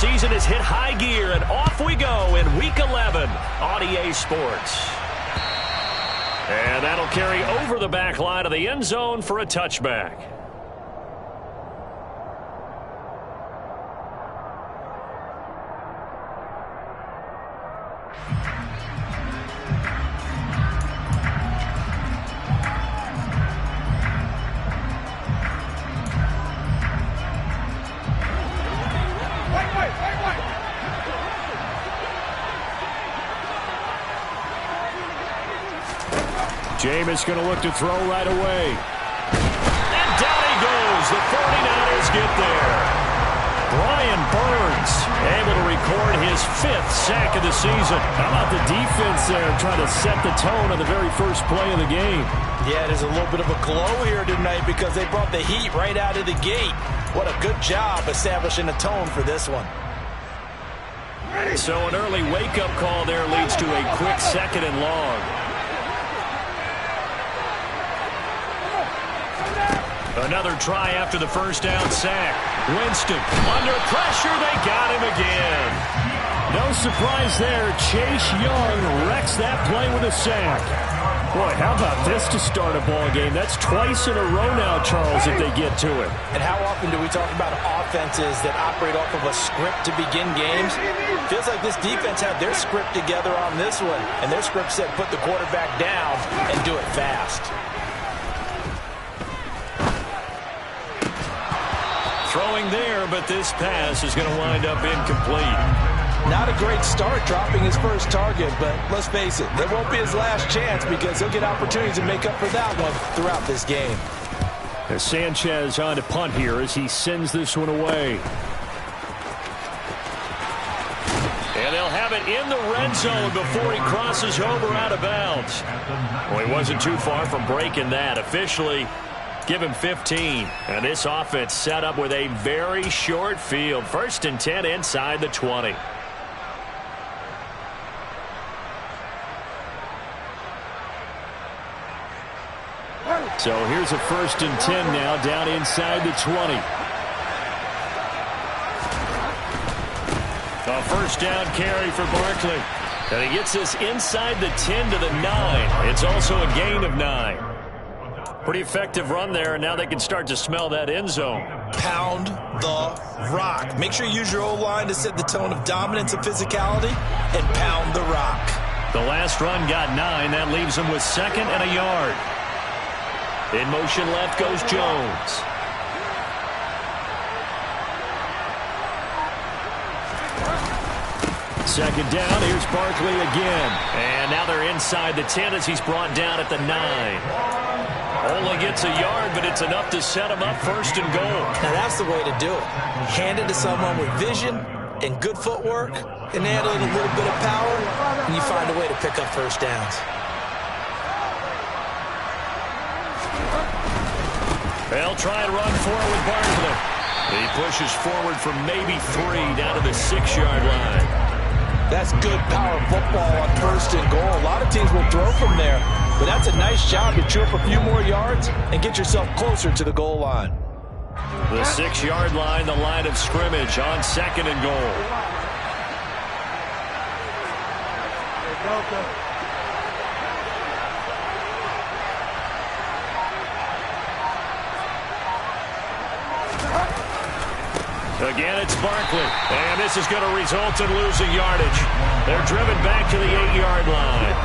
season has hit high gear, and off we go in Week 11 on EA Sports. And that'll carry over the back line of the end zone for a touchback. Jameis going to look to throw right away. And down he goes. The 49ers get there. Brian Burns able to record his 5th sack of the season. How about the defense there trying to set the tone on the very first play of the game? Yeah, there's a little bit of a glow here tonight because they brought the heat right out of the gate. What a good job establishing a tone for this one. So an early wake-up call there leads to a quick 2nd and long. Another try after the first down sack. Winston under pressure. They got him again. No surprise there. Chase Young wrecks that play with a sack. Boy, how about this to start a ball game? That's twice in a row now, Charles, if they get to it. And how often do we talk about offenses that operate off of a script to begin games? Feels like this defense had their script together on this one. And their script said put the quarterback down and do it fast. Throwing there, but this pass is going to wind up incomplete. Not a great start dropping his first target, but let's face it, that won't be his last chance because he'll get opportunities to make up for that one throughout this game. As Sanchez on to punt here as he sends this one away. And they'll have it in the red zone before he crosses over out of bounds. Well, he wasn't too far from breaking that. Officially, give him 15. And this offense set up with a very short field. 1st and 10 inside the 20. So here's a 1st and 10 now down inside the 20. A first down carry for Barkley. And he gets this inside the 10 to the 9. It's also a gain of 9. Pretty effective run there, and now they can start to smell that end zone. Pound the rock. Make sure you use your O-line to set the tone of dominance and physicality, and pound the rock. The last run got 9. That leaves them with 2nd and a yard. In motion left goes Jones. Second down, here's Barkley again. And now they're inside the 10 as he's brought down at the 9. Only gets a yard, but it's enough to set him up 1st and goal. Now that's the way to do it. Hand it to someone with vision and good footwork, and add a little bit of power, and you find a way to pick up first downs. They'll try and run forward with Barkley. He pushes forward for maybe 3 down to the 6-yard line. That's good power football on 1st and goal. A lot of teams will throw from there, but that's a nice job to chew up a few more yards and get yourself closer to the goal line. The 6-yard line, the line of scrimmage on 2nd and goal. Again, it's Barkley, and this is going to result in losing yardage. They're driven back to the 8-yard line.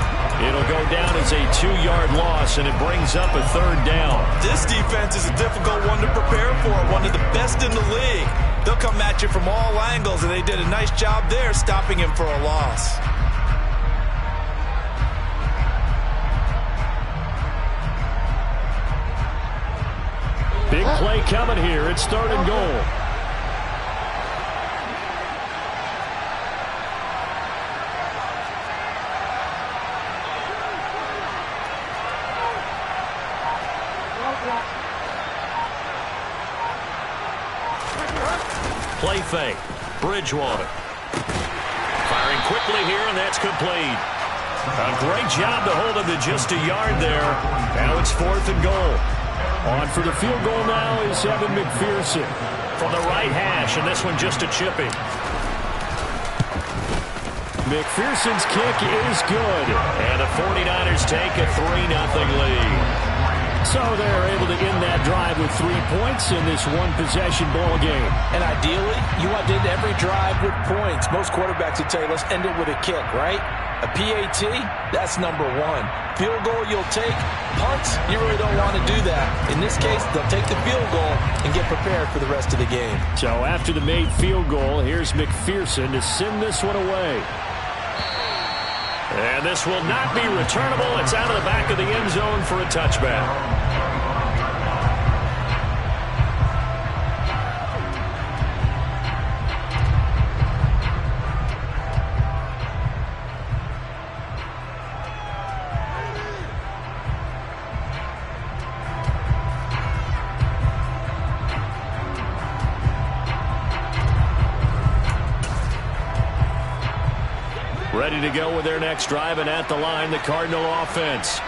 It'll go down as a 2-yard loss, and it brings up a 3rd down. This defense is a difficult one to prepare for, one of the best in the league. They'll come at you from all angles, and they did a nice job there stopping him for a loss. Big play coming here. It's 3rd and goal. Play fake. Bridgewater. Firing quickly here, and that's complete. A great job to hold him to just a yard there. Now it's 4th and goal. On for the field goal now is Evan McPherson. From the right hash, and this one just a chipping. McPherson's kick is good. And the 49ers take a 3-0 lead. So they're able to end that drive with 3 points in this one-possession ball game. And ideally, you want to end every drive with points. Most quarterbacks would tell you, let's end it with a kick, right? A PAT, that's number one. Field goal you'll take. Punts, you really don't want to do that. In this case, they'll take the field goal and get prepared for the rest of the game. So after the made field goal, here's McPherson to send this one away. And this will not be returnable. It's out of the back of the end zone for a touchback. Ready to go with their next drive, and at the line, the Cardinal offense.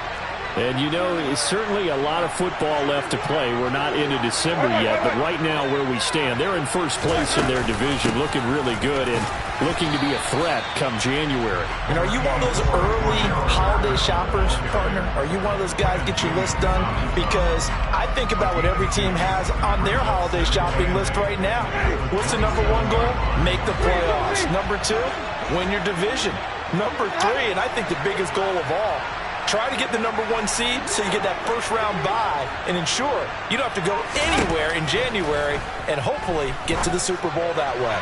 And you know, it's certainly a lot of football left to play. We're not into December yet, but right now where we stand, they're in first place in their division, looking really good and looking to be a threat come January. And are you one of those early holiday shoppers, partner? Are you one of those guys get your list done? Because I think about what every team has on their holiday shopping list right now. What's the number one goal? Make the playoffs. Number two, win your division. Number three, and I think the biggest goal of all, try to get the number one seed so you get that first round bye and ensure you don't have to go anywhere in January and hopefully get to the Super Bowl that way.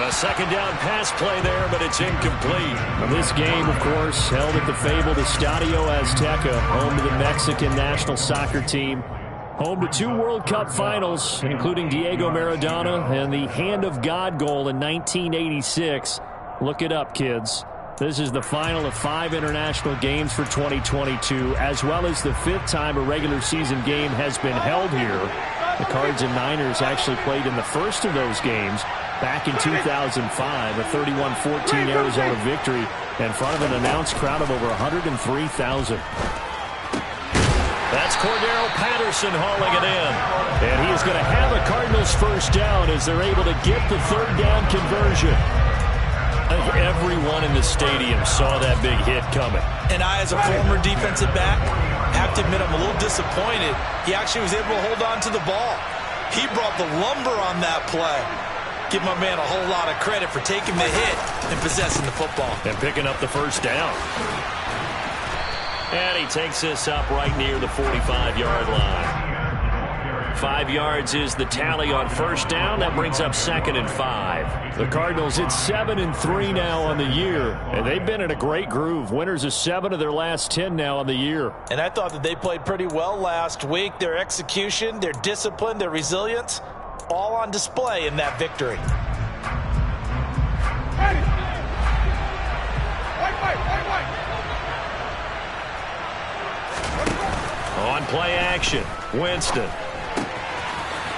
A second down pass play there, but it's incomplete. This game, of course, held at the fabled Estadio Azteca, home to the Mexican national soccer team. Home to 2 World Cup finals, including Diego Maradona and the Hand of God goal in 1986. Look it up, kids. This is the final of 5 international games for 2022, as well as the 5th time a regular season game has been held here. The Cards and Niners actually played in the first of those games back in 2005, a 31-14 Arizona victory in front of an announced crowd of over 103,000. That's Cordero Patterson hauling it in. And he is going to have a Cardinals first down as they're able to get the 3rd down conversion. I think everyone in the stadium saw that big hit coming. And I, as a former defensive back, have to admit I'm a little disappointed. He actually was able to hold on to the ball. He brought the lumber on that play. Give my man a whole lot of credit for taking the hit and possessing the football. And picking up the first down. And he takes this up right near the 45-yard line. 5 yards is the tally on first down. That brings up 2nd and 5. The Cardinals, it's 7-3 now on the year, and they've been in a great groove. Winners of 7 of their last 10 now on the year. And I thought that they played pretty well last week. Their execution, their discipline, their resilience, all on display in that victory. On play action, Winston.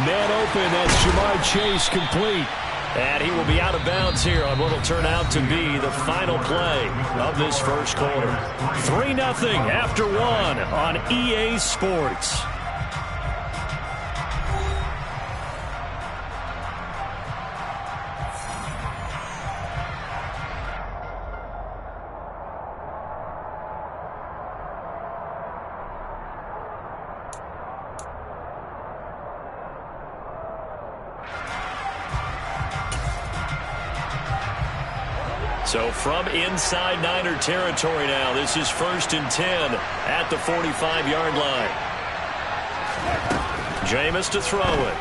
Man open, that's Jamar Chase complete. And he will be out of bounds here on what will turn out to be the final play of this first quarter. 3-0 after 1 on EA Sports. So from inside Niner territory now, this is 1st and 10 at the 45-yard line. Jameis to throw it.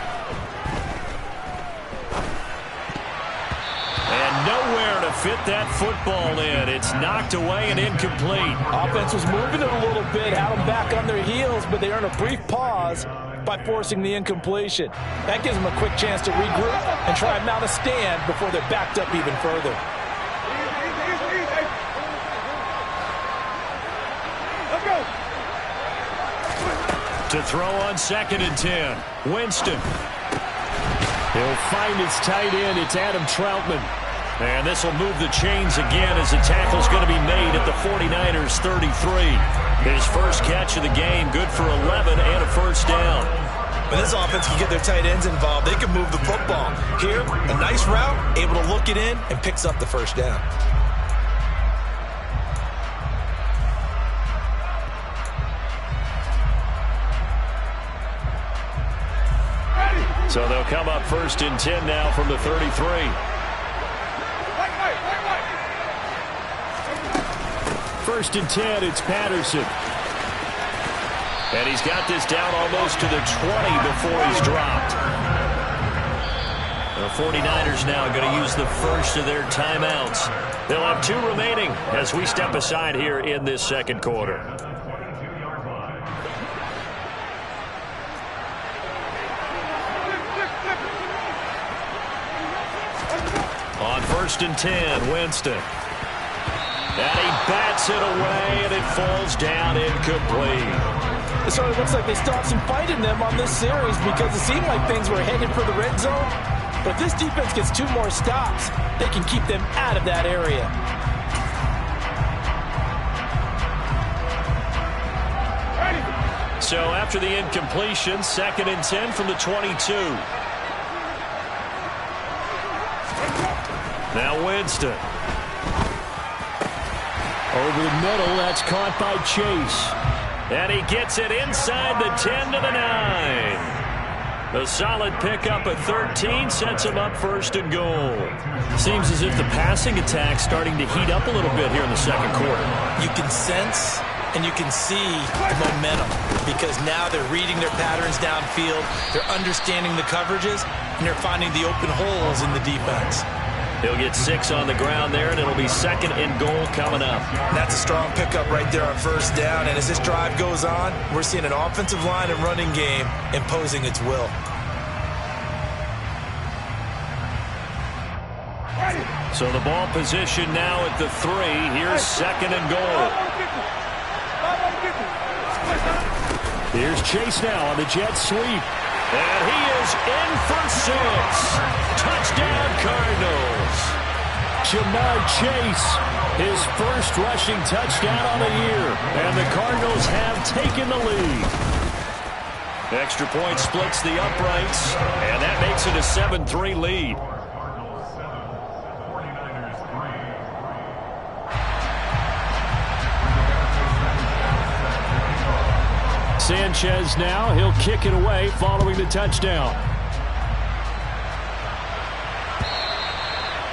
And nowhere to fit that football in. It's knocked away and incomplete. Offense was moving it a little bit, had them back on their heels, but they earned a brief pause by forcing the incompletion. That gives them a quick chance to regroup and try and mount a stand before they're backed up even further. To throw on 2nd and 10. Winston. He'll find his tight end. It's Adam Troutman. And this will move the chains again as the tackle's going to be made at the 49ers 33. His first catch of the game, good for 11 and a first down. When this offense can get their tight ends involved, they can move the football. Here, a nice route, able to look it in, and picks up the first down. So they'll come up 1st and 10 now from the 33. First and 10, it's Patterson. And he's got this down almost to the 20 before he's dropped. The 49ers now going to use the first of their timeouts. They'll have 2 remaining as we step aside here in this second quarter. On 1st and 10, Winston. And he bats it away, and it falls down incomplete. It sort of looks like they still have some fight in them on this series because it seemed like things were headed for the red zone. But if this defense gets 2 more stops, they can keep them out of that area. So after the incompletion, 2nd and 10 from the 22. Now Winston. Over the middle, that's caught by Chase. And he gets it inside the 10 to the 9. A solid pickup at 13 sets him up 1st and goal. Seems as if the passing attack's starting to heat up a little bit here in the second quarter. You can sense and you can see the momentum because now they're reading their patterns downfield, they're understanding the coverages, and they're finding the open holes in the defense. He'll get 6 on the ground there, and it'll be 2nd and goal coming up. That's a strong pickup right there on 1st down, and as this drive goes on, we're seeing an offensive line and running game imposing its will. So the ball position now at the 3. Here's 2nd and goal. Here's Chase now on the jet sweep. And he is in for 6. Touchdown, Cardinals. Ja'Marr Chase, his first rushing touchdown on the year. And the Cardinals have taken the lead. Extra point splits the uprights, and that makes it a 7-3 lead. Sanchez now, he'll kick it away following the touchdown.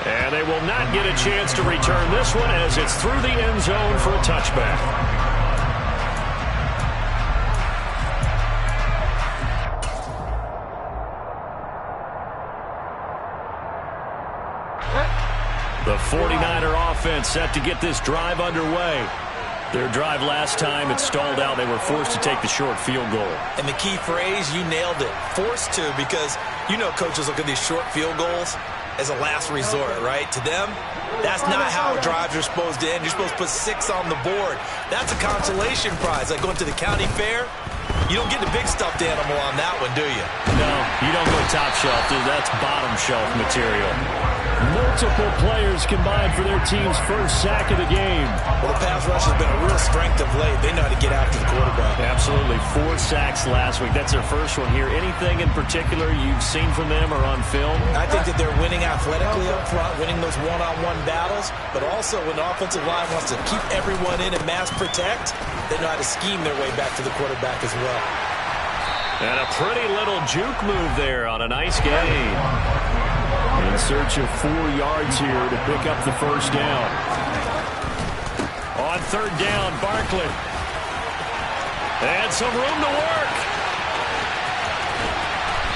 And they will not get a chance to return this one as it's through the end zone for a touchback. The 49er offense set to get this drive underway. Their drive last time, it stalled out. They were forced to take the short field goal. And the key phrase, you nailed it, forced to, because you know coaches look at these short field goals as a last resort, right? To them, that's not how drives are supposed to end. You're supposed to put 6 on the board. That's a consolation prize, like going to the county fair. You don't get the big stuffed animal on that one, do you? No, you don't go top shelf, dude. That's bottom shelf material. Multiple players combined for their team's first sack of the game. Well, the pass rush has been a real strength of late. They know how to get after the quarterback. Absolutely. 4 sacks last week. That's their first one here. Anything in particular you've seen from them or on film? I think that they're winning athletically up front, winning those one-on-one battles, but also when the offensive line wants to keep everyone in and mass protect, they know how to scheme their way back to the quarterback as well. And a pretty little juke move there on a nice gain. In search of 4 yards here to pick up the first down. On 3rd down, Barkley. And some room to work.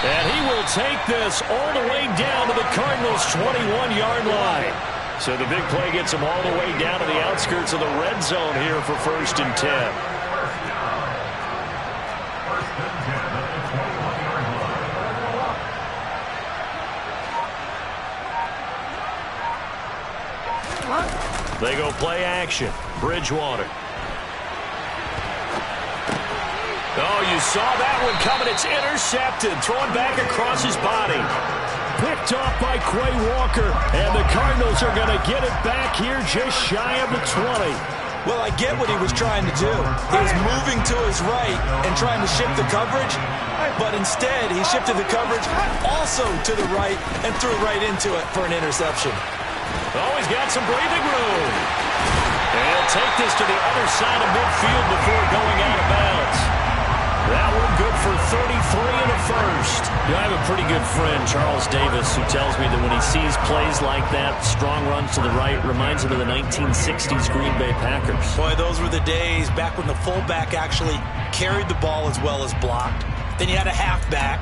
And he will take this all the way down to the Cardinals' 21-yard line. So the big play gets him all the way down to the outskirts of the red zone here for 1st and 10. They go play action. Bridgewater. Oh, you saw that one coming. It's intercepted. Thrown back across his body. Picked off by Quay Walker. And the Cardinals are going to get it back here just shy of the 20. Well, I get what he was trying to do. He was moving to his right and trying to shift the coverage. But instead, he shifted the coverage also to the right and threw right into it for an interception. Oh, he's got some breathing room. And he'll take this to the other side of midfield before going out of bounds. That one good for in the first. I have a pretty good friend, Charles Davis, who tells me that when he sees plays like that, strong runs to the right, reminds him of the 1960s Green Bay Packers. Boy, those were the days back when the fullback actually carried the ball as well as blocked. Then you had a halfback.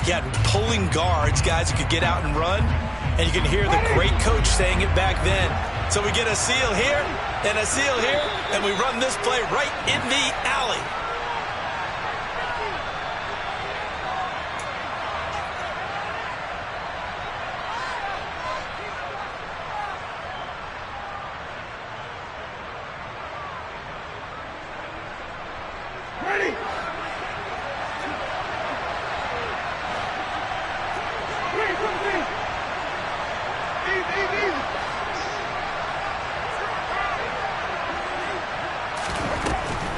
You had pulling guards, guys who could get out and run. And you can hear the great coach saying it back then. So we get a seal here and a seal here, and we run this play right in the alley.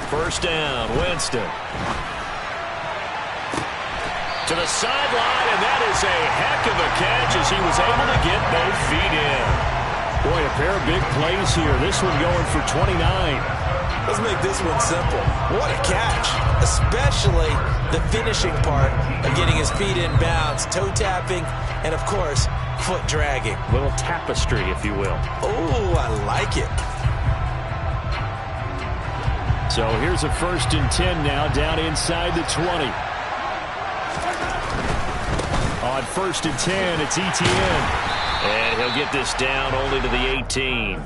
First down, Winston. To the sideline, and that is a heck of a catch as he was able to get both feet in. Boy, a pair of big plays here. This one going for 29. Let's make this one simple. What a catch, especially the finishing part of getting his feet in bounds, toe tapping, and of course, foot dragging. A little tapestry, if you will. Oh, I like it. So here's a 1st and 10 now, down inside the 20. On 1st and 10, it's Etienne. And he'll get this down only to the 18.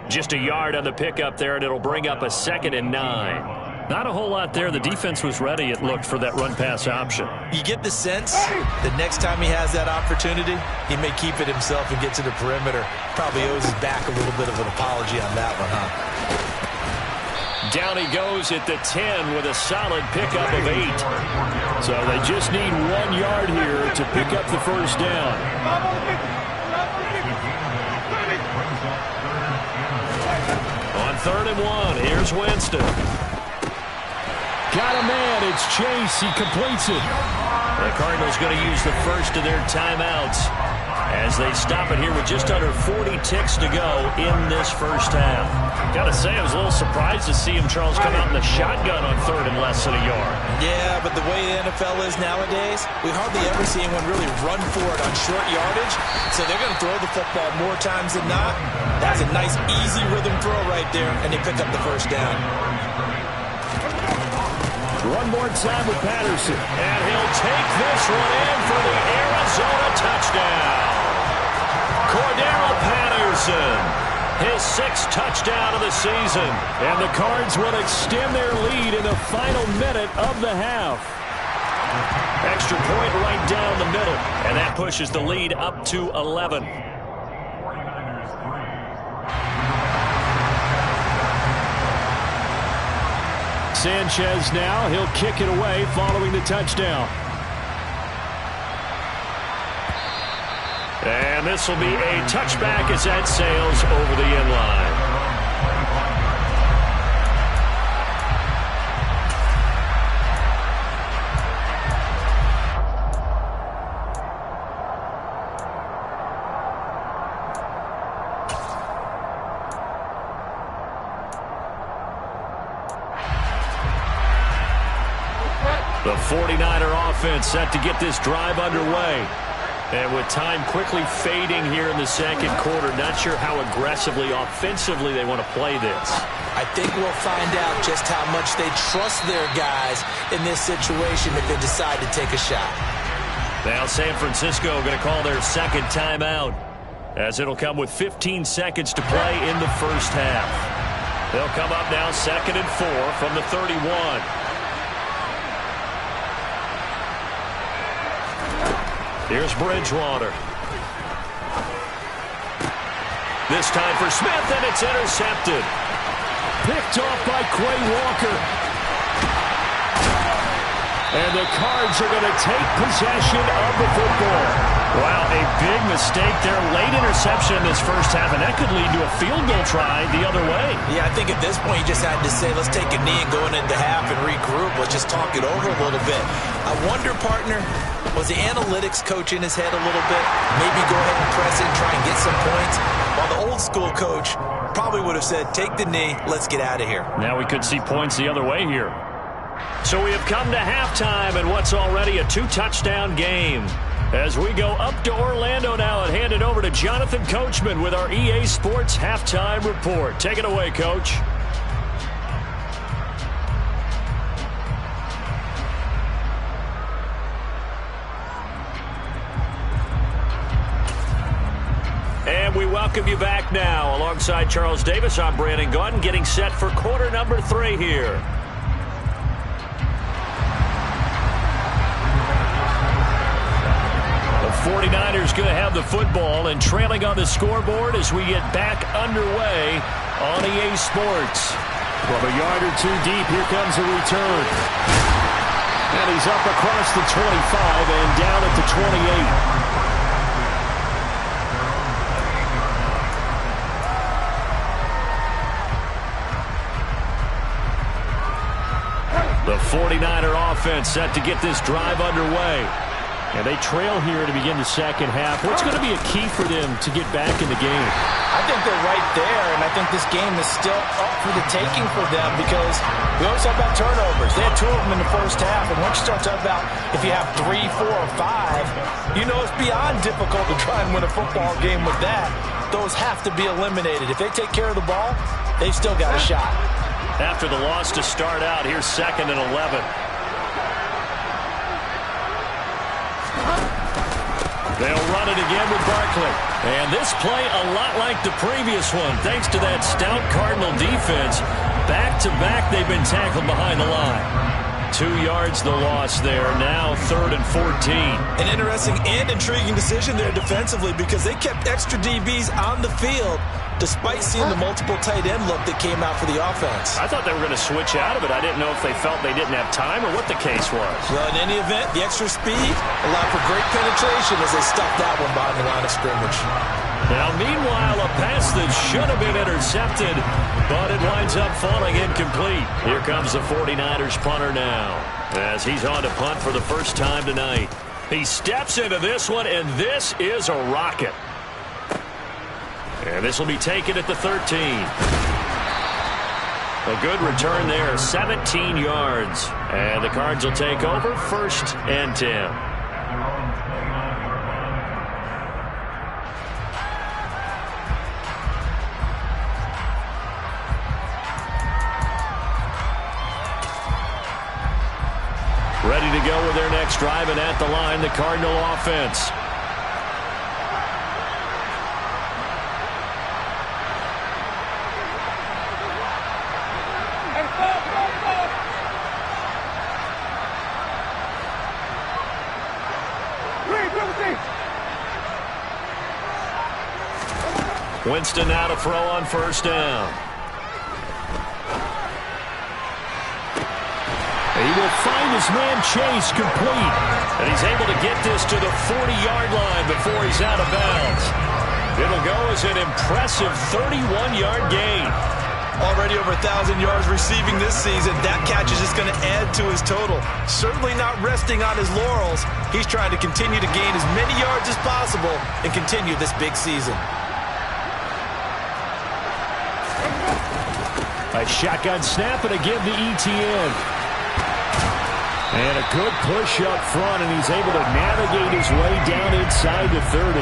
Just a yard on the pickup there, and it'll bring up a 2nd and 9. Not a whole lot there. The defense was ready, it looked, for that run-pass option. You get the sense that next time he has that opportunity, he may keep it himself and get to the perimeter. Probably owes his back a little bit of an apology on that one, huh? Down he goes at the 10 with a solid pickup of 8. So they just need 1 yard here to pick up the first down. On 3rd and 1, here's Winston. Got a man, it's Chase, he completes it. The Cardinals going to use the first of their timeouts as they stop it here with just under 40 ticks to go in this first half. Got to say, I was a little surprised to see him, Charles, come out in the shotgun on 3rd and less than a yard. Yeah, but the way the NFL is nowadays, we hardly ever see anyone really run for it on short yardage, so they're going to throw the football more times than not. That's a nice, easy rhythm throw right there, and they pick up the first down. One more time with Patterson. And he'll take this one in for the Arizona touchdown. Cordero Patterson, his 6th touchdown of the season. And the Cards will extend their lead in the final minute of the half. Extra point right down the middle, and that pushes the lead up to 11. Sanchez now, he'll kick it away following the touchdown. And this will be a touchback as that sails over the end line. The 49er offense set to get this drive underway. And with time quickly fading here in the second quarter, not sure how aggressively, offensively they want to play this. I think we'll find out just how much they trust their guys in this situation if they decide to take a shot. Now San Francisco going to call their 2nd timeout, as it'll come with 15 seconds to play in the first half. They'll come up now 2nd and 4 from the 31. Here's Bridgewater. This time for Smith, and it's intercepted. Picked off by Quay Walker. And the Cards are going to take possession of the football. Wow, a big mistake there. Late interception in this first half, and that could lead to a field goal try the other way. Yeah, I think at this point you just had to say, let's take a knee and going into half and regroup. Let's just talk it over a little bit. I wonder, partner, was the analytics coach in his head a little bit? Maybe go ahead and press it and try and get some points? While the old school coach probably would have said, take the knee, let's get out of here. Now we could see points the other way here. So we have come to halftime in what's already a 2-touchdown game. As we go up to Orlando now and hand it over to Jonathan Coachman with our EA Sports Halftime Report. Take it away, Coach. And we welcome you back now. Alongside Charles Davis, I'm Brandon Gaudin, getting set for quarter number 3 here. The 49ers going to have the football and trailing on the scoreboard as we get back underway on EA Sports. From a yard or 2 deep, here comes a return. And he's up across the 25 and down at the 28. The 49er offense set to get this drive underway. And they trail here to begin the second half. What's going to be a key for them to get back in the game? I think they're right there, and I think this game is still up for the taking for them because we always talk about turnovers. They had 2 of them in the first half, and once you start talking about if you have 3, 4, or 5, you know it's beyond difficult to try and win a football game with that. Those have to be eliminated. If they take care of the ball, they've still got a shot. After the loss to start out, here's 2nd and 11. They'll run it again with Barkley. And this play a lot like the previous one, thanks to that stout Cardinal defense. Back-to-back, they've been tackled behind the line. 2 yards the loss there. Now 3rd and 14. An interesting and intriguing decision there defensively because they kept extra DBs on the field despite seeing the multiple tight end look that came out for the offense. I thought they were going to switch out of it. I didn't know if they felt they didn't have time or what the case was. Well, in any event, the extra speed allowed for great penetration as they stuffed that one behind the line of scrimmage. Now, meanwhile, a pass that should have been intercepted, but it winds up falling incomplete. Here comes the 49ers punter now as he's on to punt for the first time tonight. He steps into this one, and this is a rocket. And this will be taken at the 13. A good return there, 17 yards. And the Cards will take over 1st and 10. Ready to go with their next drive, and at the line, the Cardinal offense. Winston now to throw on 1st down. He will find his man Chase complete. And he's able to get this to the 40-yard line before he's out of bounds. It'll go as an impressive 31-yard gain. Already over 1,000 yards receiving this season. That catch is just going to add to his total. Certainly not resting on his laurels. He's trying to continue to gain as many yards as possible and continue this big season. A shotgun snap and again to ETN. And a good push up front, and he's able to navigate his way down inside the 30.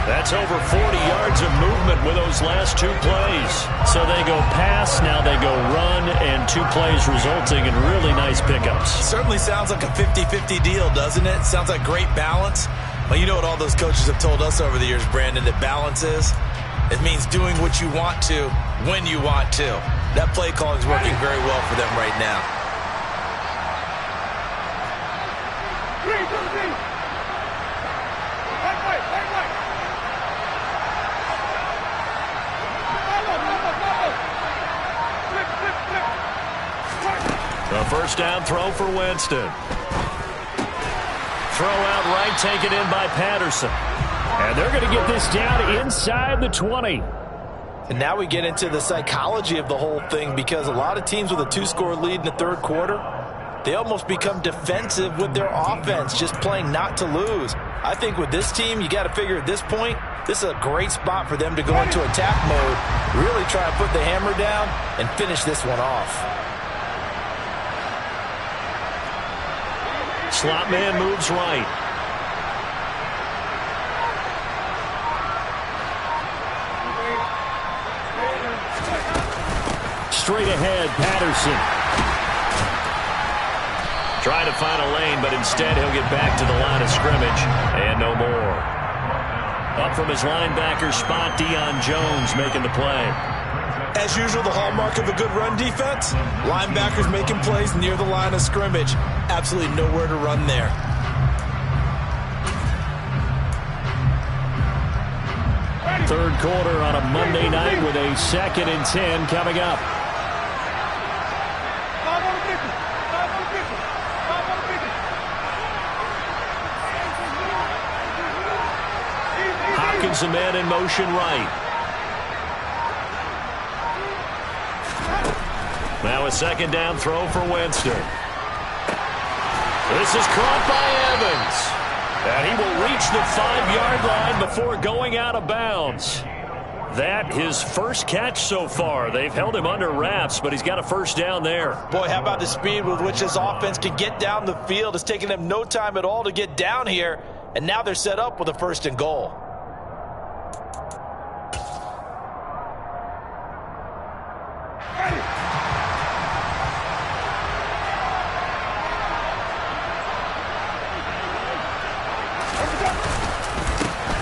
That's over 40 yards of movement with those last 2 plays. So they go pass, now they go run, and 2 plays resulting in really nice pickups. Certainly sounds like a 50-50 deal, doesn't it? Sounds like great balance. Well, you know what all those coaches have told us over the years, Brandon, that balance is? It means doing what you want to when you want to. That play calling is working very well for them right now. A 1st down throw for Winston. Throw out right, taken in by Patterson. And they're going to get this down inside the 20. And now we get into the psychology of the whole thing because a lot of teams with a 2-score lead in the 3rd quarter, they almost become defensive with their offense, just playing not to lose. I think with this team, you got to figure at this point, this is a great spot for them to go into attack mode, really try and put the hammer down and finish this one off. Slot man moves right. Straight ahead, Patterson. Trying to find a lane, but instead he'll get back to the line of scrimmage. And no more. Up from his linebacker spot, Deion Jones making the play. As usual, the hallmark of a good run defense, linebackers making plays near the line of scrimmage. Absolutely nowhere to run there. Third quarter on a Monday night with a 2nd and 10 coming up. Hopkins, a man in motion right. Now a 2nd down throw for Winston. This is caught by Evans. And he will reach the 5-yard line before going out of bounds. That his first catch so far. They've held him under wraps, but he's got a first down there. Boy, how about the speed with which this offense can get down the field? It's taken them no time at all to get down here, and now they're set up with a 1st and goal.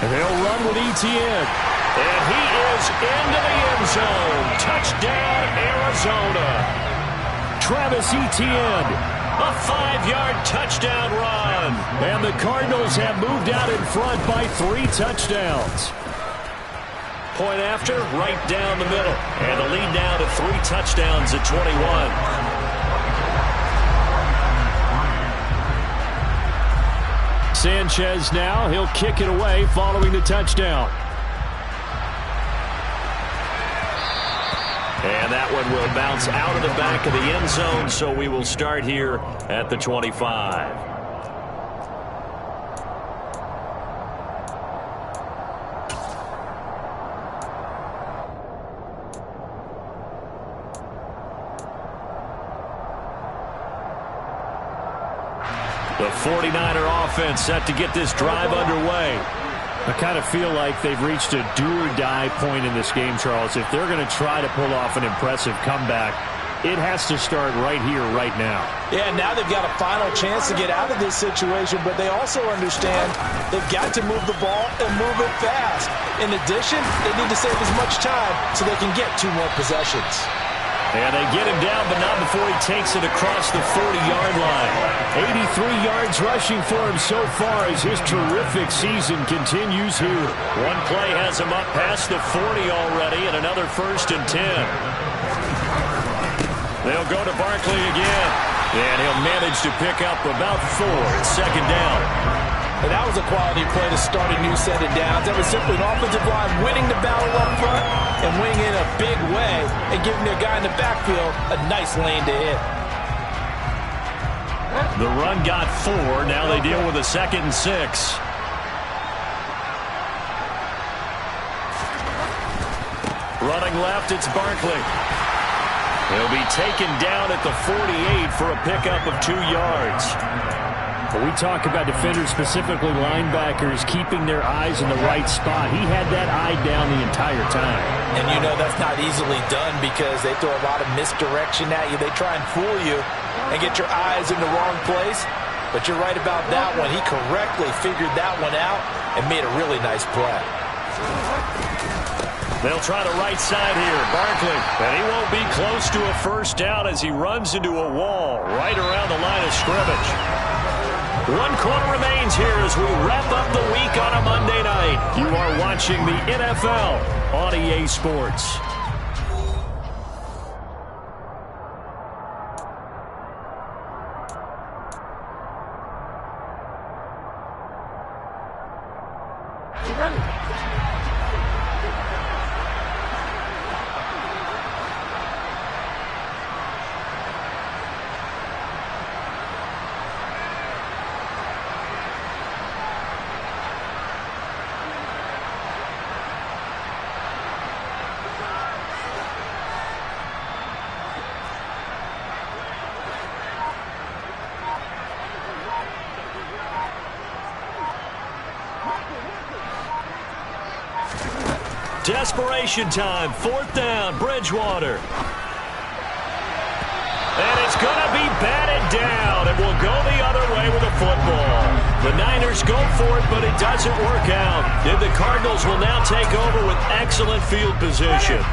They'll run with Etienne. And he is into the end zone. Touchdown, Arizona. Travis Etienne. A 5-yard touchdown run. And the Cardinals have moved out in front by 3 touchdowns. Point after, right down the middle. And the lead now to 3 touchdowns at 21. Sanchez now, he'll kick it away following the touchdown. And that one will bounce out of the back of the end zone, so we will start here at the 25. The 49er offense set to get this drive underway. I kind of feel like they've reached a do-or-die point in this game, Charles. If they're going to try to pull off an impressive comeback, it has to start right here, right now. Yeah, now they've got a final chance to get out of this situation, but they also understand they've got to move the ball and move it fast. In addition, they need to save as much time so they can get 2 more possessions. And they get him down, but not before he takes it across the 40-yard line. 83 yards rushing for him so far as his terrific season continues here. One play has him up past the 40 already, and another 1st and 10. They'll go to Barkley again, and he'll manage to pick up about 4 at 2nd down. And that was a quality play to start a new set of downs. That was simply an offensive line winning the battle up front and winning in a big way and giving their guy in the backfield a nice lane to hit. The run got 4. Now they deal with a 2nd and 6. Running left, it's Barkley. He'll be taken down at the 48 for a pickup of 2 yards. We talk about defenders, specifically linebackers, keeping their eyes in the right spot. He had that eye down the entire time. And you know that's not easily done because they throw a lot of misdirection at you. They try and fool you and get your eyes in the wrong place. But you're right about that one. He correctly figured that one out and made a really nice play. They'll try the right side here. Barkley. And he won't be close to a 1st down as he runs into a wall right around the line of scrimmage. 1 quarter remains here as we wrap up the week on a Monday night. You are watching the NFL on EA Sports. Desperation time. 4th down. Bridgewater. And it's going to be batted down. It will go the other way with the football. The Niners go for it, but it doesn't work out. And the Cardinals will now take over with excellent field position.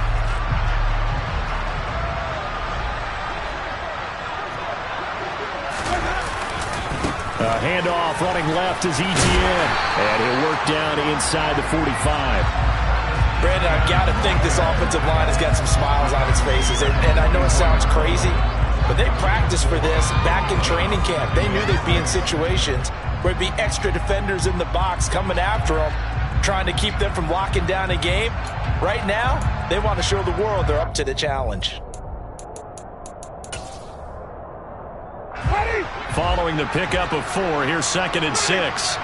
A handoff running left is Etienne. And he'll work down inside the 45. Brandon, I've got to think this offensive line has got some smiles on its faces. And I know it sounds crazy, but they practiced for this back in training camp. They knew they'd be in situations where it'd be extra defenders in the box coming after them, trying to keep them from locking down a game. Right now, they want to show the world they're up to the challenge. Following the pickup of 4, here's 2nd and 6.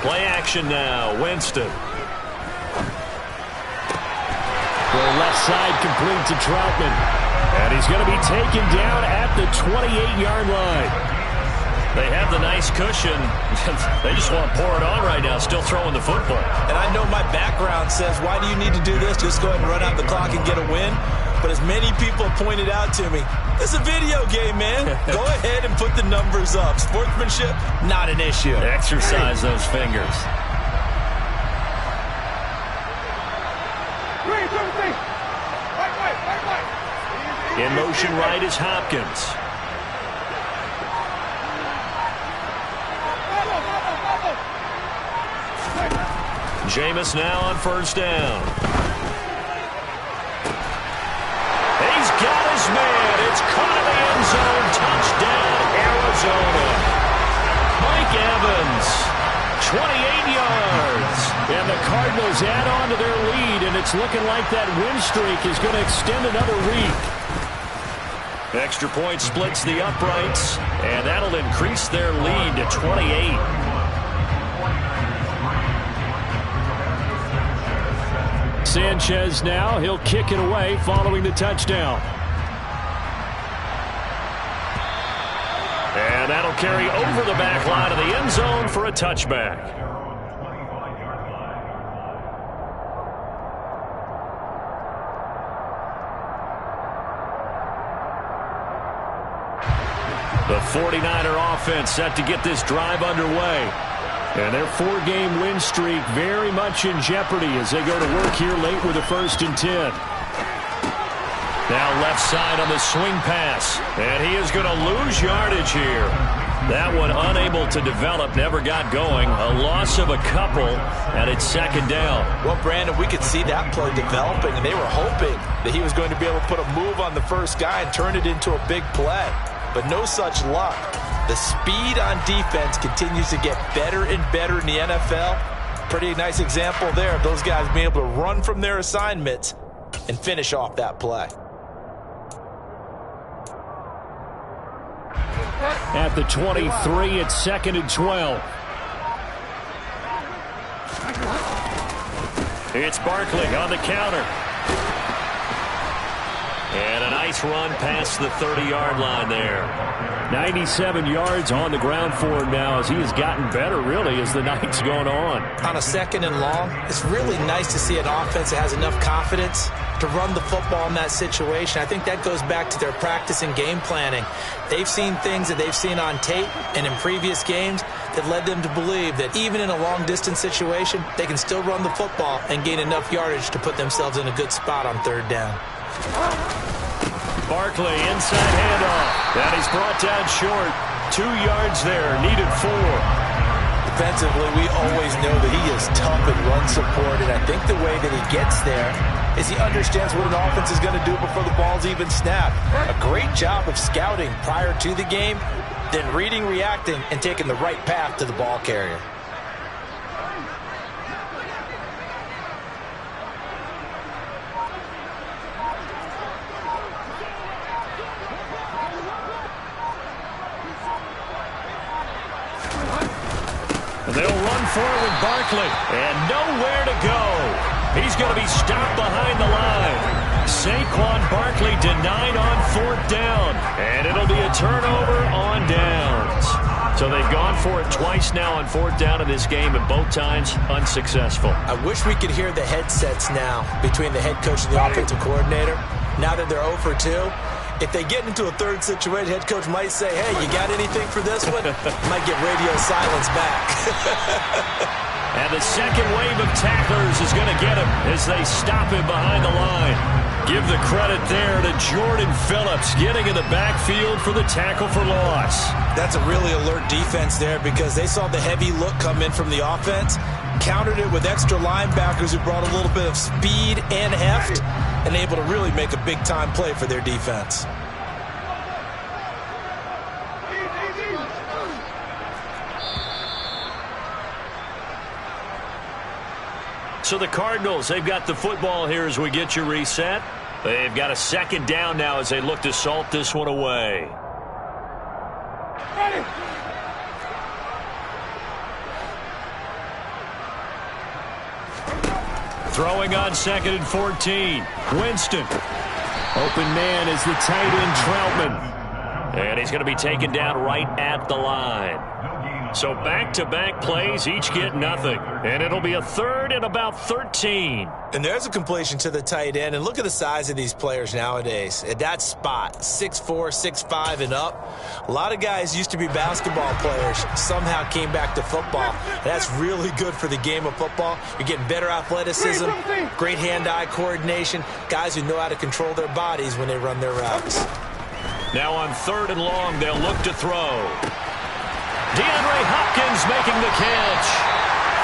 Play action now. Winston. The left side complete to Troutman. And he's going to be taken down at the 28-yard line. They have the nice cushion. They just want to pour it on right now, still throwing the football. And I know my background says, why do you need to do this? Just go ahead and run out the clock and get a win. But as many people have pointed out to me, this is a video game, man. Go ahead and put the numbers up. Sportsmanship, not an issue. Exercise those fingers. In motion right is Hopkins. Jameis now on 1st down. He's got his man. It's caught in the end zone. Touchdown, Arizona. Mike Evans, 28 yards. And the Cardinals add on to their lead, and it's looking like that win streak is going to extend another week. Extra point splits the uprights, and that'll increase their lead to 28. Sanchez now, he'll kick it away following the touchdown. And that'll carry over the back line of the end zone for a touchback. The 49er offense set to get this drive underway. And their 4-game win streak very much in jeopardy as they go to work here late with a 1st and 10. Now left side on the swing pass. And he is going to lose yardage here. That one unable to develop, never got going. A loss of a couple, and it's 2nd down. Well, Brandon, we could see that play developing, and they were hoping that he was going to be able to put a move on the first guy and turn it into a big play. But no such luck. The speed on defense continues to get better and better in the NFL. Pretty nice example there of those guys being able to run from their assignments and finish off that play. At the 23, it's 2nd and 12. It's Barkley on the counter. And a nice run past the 30-yard line there. 97 yards on the ground for him now as he has gotten better, really, as the night's gone on. On a 2nd and long, it's really nice to see an offense that has enough confidence to run the football in that situation. I think that goes back to their practice and game planning. They've seen things that they've seen on tape and in previous games that led them to believe that even in a long-distance situation, they can still run the football and gain enough yardage to put themselves in a good spot on 3rd down. Barkley, inside handoff. And he's brought down short. 2 yards there, needed 4. Defensively, we always know that he is tough in run support, and I think the way that he gets there is he understands what an offense is going to do before the ball's even snapped. A great job of scouting prior to the game, then reading, reacting, and taking the right path to the ball carrier. They'll run forward Barkley, and nowhere to go. He's going to be stopped behind the line. Saquon Barkley denied on 4th down, and it'll be a turnover on downs. So they've gone for it twice now on 4th down in this game, and both times unsuccessful. I wish we could hear the headsets now between the head coach and the offensive coordinator. Now that they're 0 for 2, if they get into a third situation, head coach might say, hey, you got anything for this one? Might get radio silence back. And the second wave of tacklers is going to get him as they stop him behind the line. Give the credit there to Jordan Phillips getting in the backfield for the tackle for loss. That's a really alert defense there because they saw the heavy look come in from the offense, countered it with extra linebackers who brought a little bit of speed and heft, and able to really make a big-time play for their defense. So the Cardinals, they've got the football here as we get you reset. They've got a second down now as they look to salt this one away. Ready. Throwing on 2nd and 14. Winston. Open man is the tight end Troutman. And he's going to be taken down right at the line. So back-to-back plays, each get nothing. And it'll be a 3rd and about 13. And there's a completion to the tight end. And look at the size of these players nowadays. At that spot, 6'4", 6'5", and up. A lot of guys used to be basketball players, somehow came back to football. That's really good for the game of football. You're getting better athleticism, great hand-eye coordination, guys who know how to control their bodies when they run their routes. Now on 3rd and long, they'll look to throw. DeAndre Hopkins making the catch.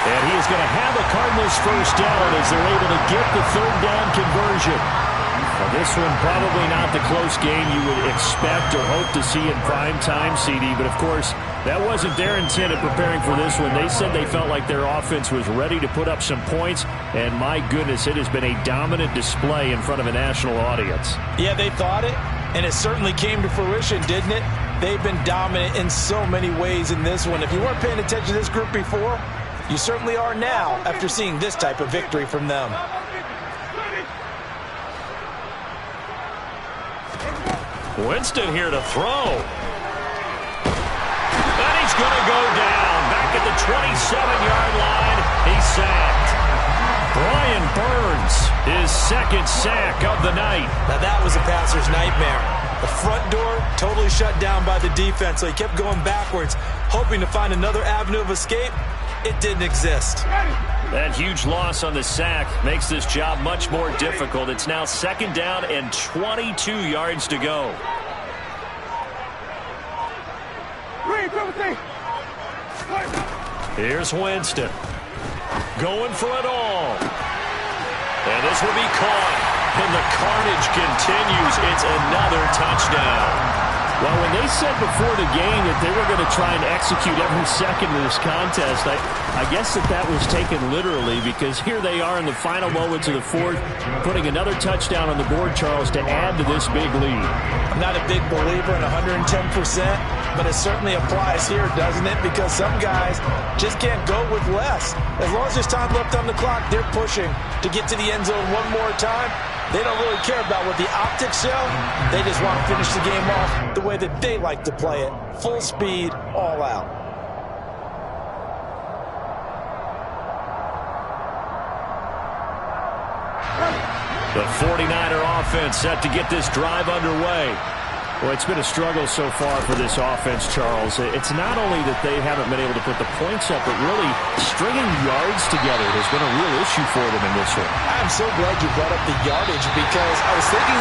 And he is going to have a Cardinals first down as they're able to get the 3rd down conversion. Now this one probably not the close game you would expect or hope to see in prime time, CD. But, of course, that wasn't their intent of preparing for this one. They said they felt like their offense was ready to put up some points. And, my goodness, it has been a dominant display in front of a national audience. Yeah, they thought it, and it certainly came to fruition, didn't it? They've been dominant in so many ways in this one. If you weren't paying attention to this group before, you certainly are now after seeing this type of victory from them. Winston here to throw. And he's going to go down. Back at the 27-yard line, he's sacked. Brian Burns, his 2nd sack of the night. Now that was a passer's nightmare. The front door totally shut down by the defense, so he kept going backwards, hoping to find another avenue of escape. It didn't exist. That huge loss on the sack makes this job much more difficult. It's now 2nd down and 22 yards to go. Here's Winston. Going for it all. And this will be caught. And the carnage continues. It's another touchdown. Well, when they said before the game that they were going to try and execute every second of this contest, I guess that was taken literally, because here they are in the final moments of the 4th, putting another touchdown on the board, Charles, to add to this big lead. I'm not a big believer in 110%, but it certainly applies here, doesn't it? Because some guys just can't go with less. As long as there's time left on the clock, they're pushing to get to the end zone one more time. They don't really care about what the optics show. They just want to finish the game off the way that they like to play it. Full speed, all out. The 49er offense set to get this drive underway. Well, it's been a struggle so far for this offense, Charles. It's not only that they haven't been able to put the points up, but really stringing yards together has been a real issue for them in this one. I'm so glad you brought up the yardage, because I was thinking